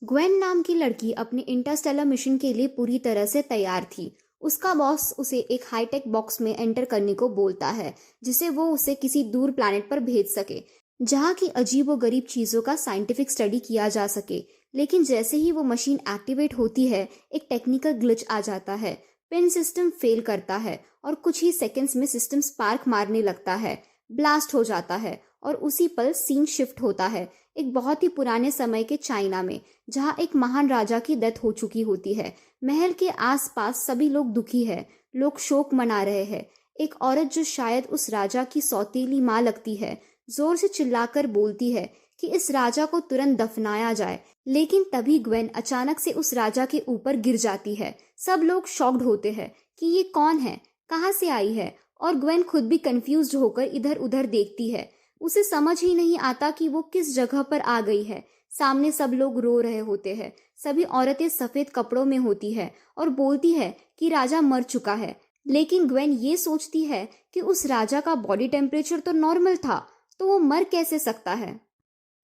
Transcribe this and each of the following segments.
Gwen नाम की लड़की अपने इंटरस्टेलर मिशन के लिए पूरी तरह से तैयार थी। उसका बॉस उसे एक हाईटेक बॉक्स में एंटर करने को बोलता है, जिसे वो उसे किसी दूर प्लैनेट पर भेज सके, जहाँ की अजीबोगरीब चीजों का साइंटिफिक स्टडी किया जा सके। लेकिन जैसे ही वो मशीन एक्टिवेट होती है, एक टेक्निकल ग्लिच आ जाता है। पिन सिस्टम फेल करता है और कुछ ही सेकंड्स में सिस्टम स्पार्क मारने लगता है, ब्लास्ट हो जाता है और उसी पल सीन शिफ्ट होता है एक बहुत ही पुराने समय के चाइना में, जहाँ एक महान राजा की डेथ हो चुकी होती है। महल के आसपास सभी लोग दुखी है, लोग शोक मना रहे हैं। एक औरत जो शायद उस राजा की सौतेली माँ लगती है, जोर से चिल्लाकर बोलती है कि इस राजा को तुरंत दफनाया जाए। लेकिन तभी ग्वेन अचानक से उस राजा के ऊपर गिर जाती है। सब लोग शॉक्ड होते हैं कि ये कौन है, कहाँ से आई है, और ग्वेन खुद भी कंफ्यूज्ड होकर इधर उधर देखती है। उसे समझ ही नहीं आता कि वो किस जगह पर आ गई है। सामने सब लोग रो रहे होते हैं। सभी औरतें सफेद कपड़ों में होती है और बोलती है कि राजा मर चुका है। लेकिन ग्वेन ये सोचती है कि उस राजा का बॉडी टेम्परेचर तो नॉर्मल था, तो वो मर कैसे सकता है।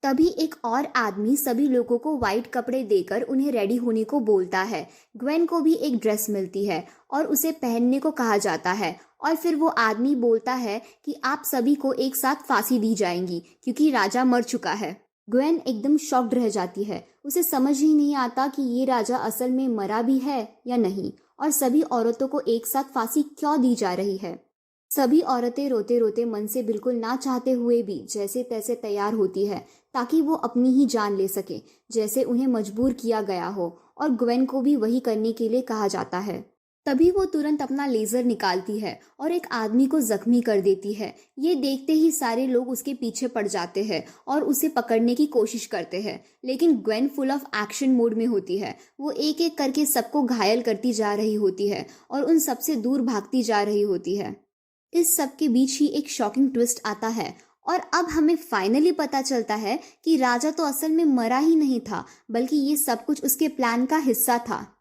तभी एक और आदमी सभी लोगों को व्हाइट कपड़े देकर उन्हें रेडी होने को बोलता है। ग्वेन को भी एक ड्रेस मिलती है और उसे पहनने को कहा जाता है, और फिर वो आदमी बोलता है कि आप सभी को एक साथ फांसी दी जाएंगी क्योंकि राजा मर चुका है। ग्वेन एकदम शॉक्ड रह जाती है। उसे समझ ही नहीं आता कि ये राजा असल में मरा भी है या नहीं, और सभी औरतों को एक साथ फांसी क्यों दी जा रही है। सभी औरतें रोते रोते मन से बिल्कुल ना चाहते हुए भी जैसे तैसे तैयार होती है, ताकि वो अपनी ही जान ले सके, जैसे उन्हें मजबूर किया गया हो, और ग्वेन को भी वही करने के लिए कहा जाता है। तभी वो तुरंत अपना लेजर निकालती है और एक आदमी को जख्मी कर देती है। ये देखते ही सारे लोग उसके पीछे पड़ जाते हैं और उसे पकड़ने की कोशिश करते हैं। लेकिन Gwen full of action mode में होती है। वो एक एक करके सबको घायल करती जा रही होती है और उन सबसे दूर भागती जा रही होती है। इस सब के बीच ही एक शॉकिंग ट्विस्ट आता है, और अब हमें फाइनली पता चलता है कि राजा तो असल में मरा ही नहीं था, बल्कि ये सब कुछ उसके प्लान का हिस्सा था।